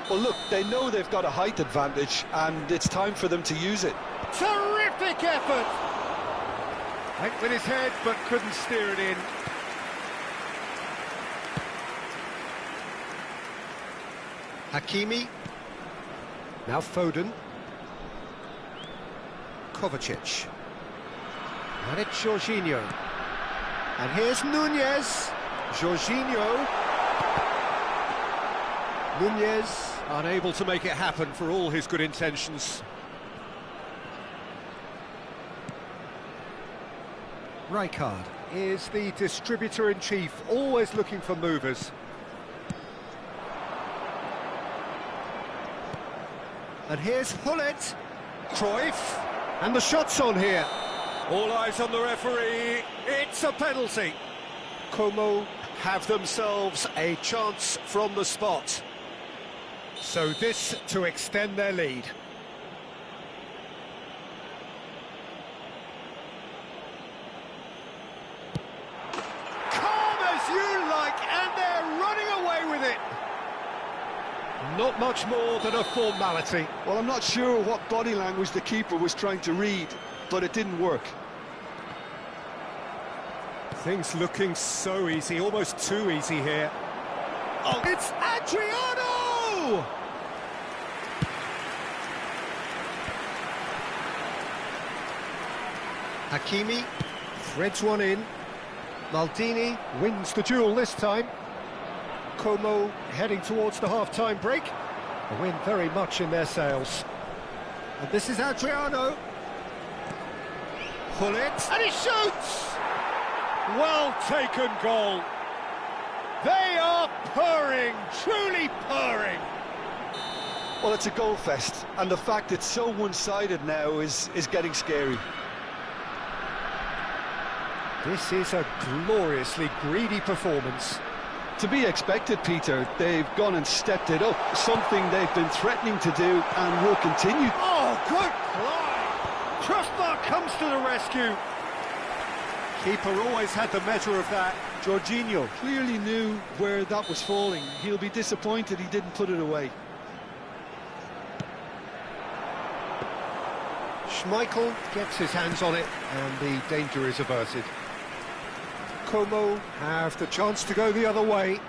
Well, look, they know they've got a height advantage, and it's time for them to use it. Terrific effort! Went with his head, but couldn't steer it in. Hakimi. Now Foden. Kovacic. And it's Jorginho. And here's Nunez. Jorginho. Nunez, unable to make it happen for all his good intentions. Rijkaard is the distributor-in-chief, always looking for movers. And here's Hullet, Cruyff, and the shot's on here. All eyes on the referee, it's a penalty. Como have themselves a chance from the spot. So this to extend their lead. Calm as you like, and they're running away with it. Not much more than a formality. Well, I'm not sure what body language the keeper was trying to read, but it didn't work. Things looking so easy, almost too easy here. Oh, it's Adriano! Hakimi threads one in. Maldini wins the duel this time. Como heading towards the half-time break. A win very much in their sails. And this is Adriano. Hullet, and he shoots! Well taken goal. They are purring, truly purring. Well, it's a goal fest, and the fact it's so one-sided now is getting scary. This is a gloriously greedy performance. To be expected, Peter. They've gone and stepped it up, something they've been threatening to do and will continue. Oh, good play! Crossbar comes to the rescue. Keeper always had the measure of that. Jorginho. Clearly knew where that was falling. He'll be disappointed he didn't put it away. Schmeichel gets his hands on it, and the danger is averted. Como have the chance to go the other way.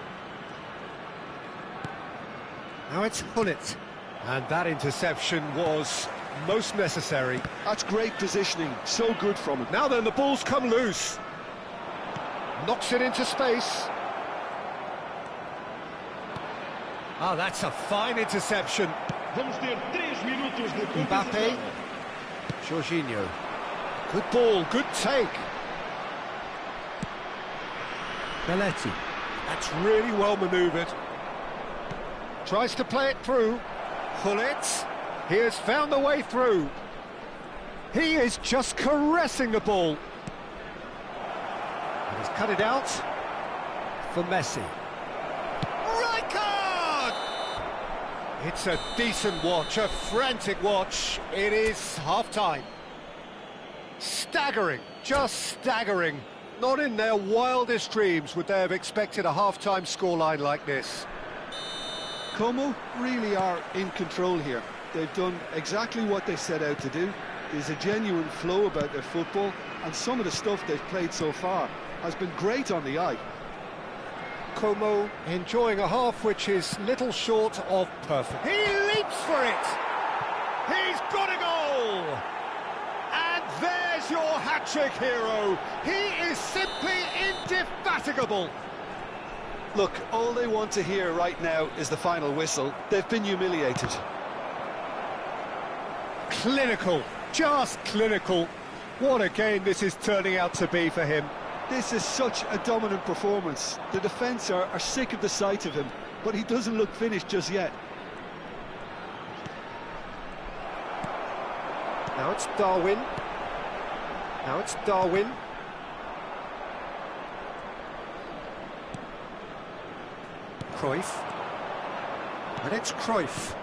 Now it's Hullet. And that interception was most necessary. That's great positioning, so good from him. Now then, the ball's come loose. Knocks it into space. Ah, that's a fine interception. Vamos ter 3 minutos de Mbappe. Jorginho. Good ball, good take. Belletti. That's really well manoeuvred. Tries to play it through. Hullet. He has found the way through. He is just caressing the ball. And he's cut it out for Messi. Rijkaard! It's a decent watch, a frantic watch. It is half-time. Staggering, just staggering. Not in their wildest dreams would they have expected a half-time scoreline like this. Como really are in control here. They've done exactly what they set out to do. There's a genuine flow about their football, and some of the stuff they've played so far has been great on the eye. Como enjoying a half which is little short of perfect. He leaps for it! He's got a goal! And there's your hat-trick hero. He is simply indefatigable. Look, all they want to hear right now is the final whistle. They've been humiliated. Clinical, just clinical. What a game this is turning out to be for him. This is such a dominant performance. The defence are sick of the sight of him, but he doesn't look finished just yet. Now it's Darwin. Now it's Darwin. Cruyff. And it's Cruyff.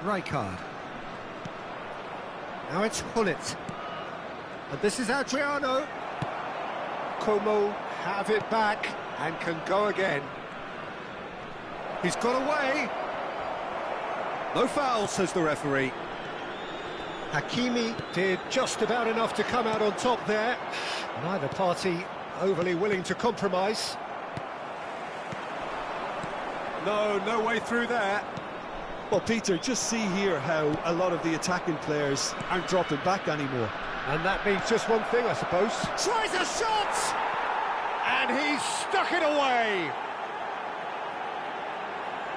Rijkaard. Now it's Hullet. And this is Adriano. Como have it back and can go again. He's got away. No foul, says the referee. Hakimi did just about enough to come out on top there. Neither party overly willing to compromise. No way through there. Well, Peter, just see here how a lot of the attacking players aren't dropping back anymore. And that means just one thing, I suppose. Tries a shot! And he's stuck it away!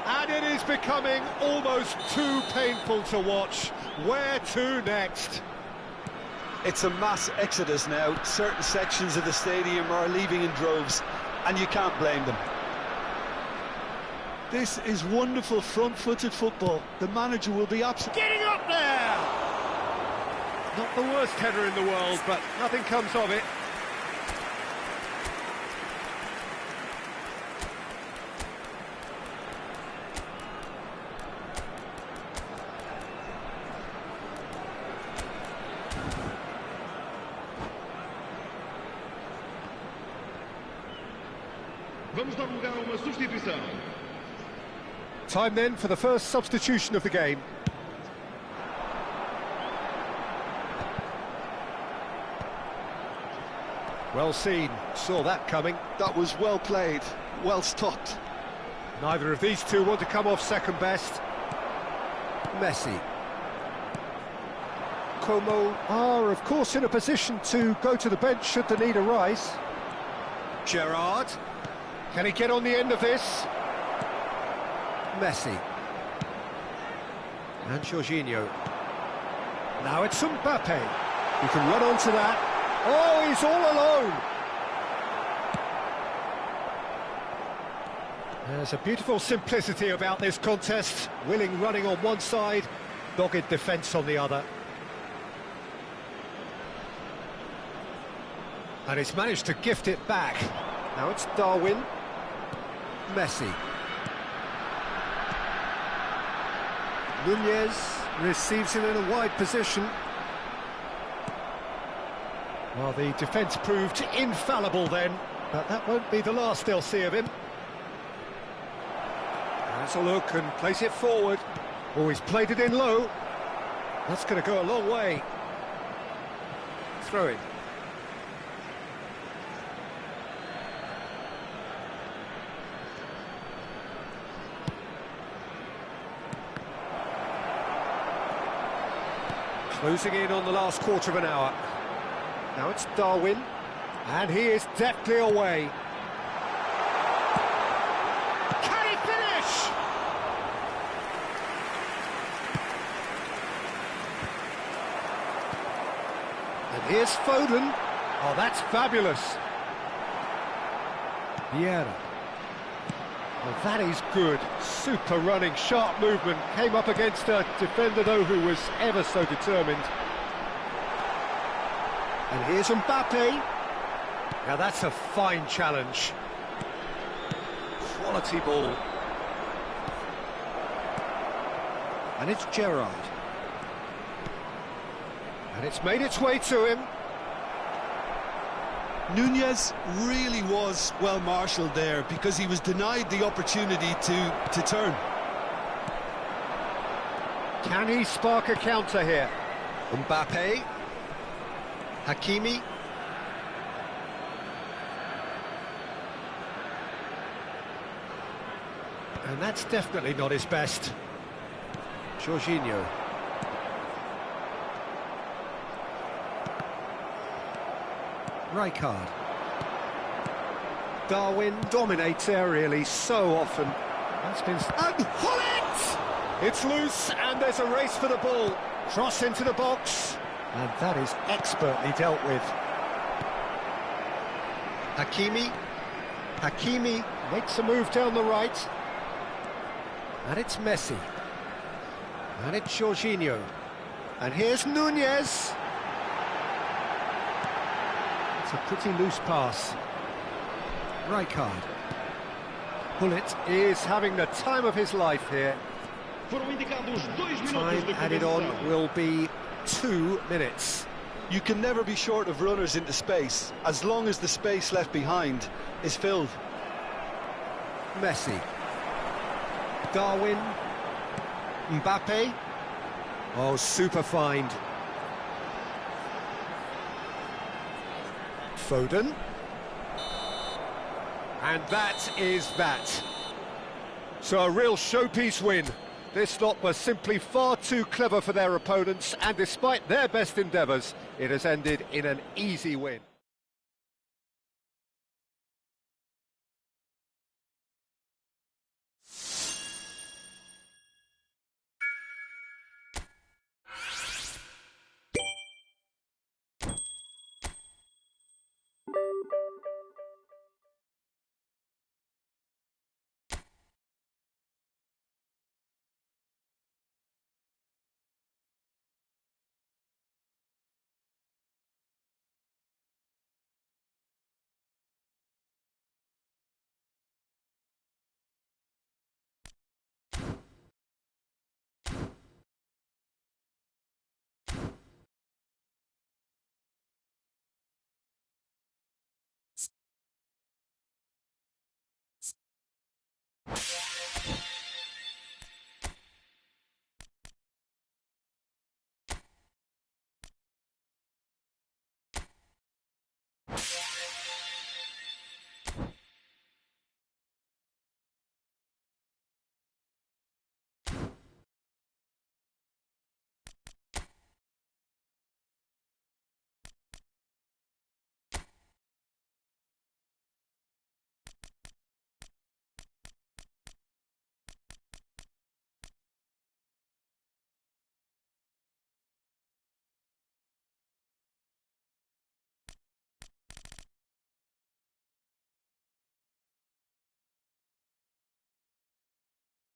And it is becoming almost too painful to watch. Where to next? It's a mass exodus now. Certain sections of the stadium are leaving in droves, and you can't blame them. This is wonderful front-footed football. The manager will be absolutely... Getting up there! Not the worst header in the world, but nothing comes of it. Vamos dar lugar a uma substituição. Time then for the first substitution of the game. Well seen, saw that coming. That was well played, well stopped. Neither of these two want to come off second best. Messi. Como are, of course, in a position to go to the bench should the need arise. Gerrard. Can he get on the end of this? Messi. And Jorginho. Now it's Mbappe. He can run onto that. Oh, he's all alone. There's a beautiful simplicity about this contest. Willing running on one side, dogged defence on the other. And he's managed to gift it back. Now it's Darwin. Messi. Nunez receives it in a wide position. Well, the defence proved infallible then, but that won't be the last they'll see of him. Has a look and plays it forward. Oh, he's played it in low. That's going to go a long way. Throw it. Closing in on the last quarter of an hour. Now it's Darwin, and he is deftly away. Can he finish? And here's Foden. Oh, that's fabulous. Vieira. Well, that is good. Super running, sharp movement. Came up against a defender, though, who was ever so determined. And here's Mbappe. Now, that's a fine challenge. Quality ball. And it's Gerrard. And it's made its way to him. Nunez really was well marshalled there because he was denied the opportunity to turn. Can he spark a counter here? Mbappe. Hakimi. And that's definitely not his best. Jorginho. Rijkaard. Darwin dominates aerially so often. That's been... And Hullet! It's loose, and there's a race for the ball. Cross into the box. And that is expertly dealt with. Hakimi. Hakimi makes a move down the right. And it's Messi. And it's Jorginho. And here's Nunez. It's a pretty loose pass. Rijkaard. Hullet is having the time of his life here. Time added on will be 2 minutes. You can never be short of runners into space, as long as the space left behind is filled. Messi. Darwin. Mbappe. Oh, super find. Foden. And that is that. So a real showpiece win. This lot was simply far too clever for their opponents, and despite their best endeavours, it has ended in an easy win.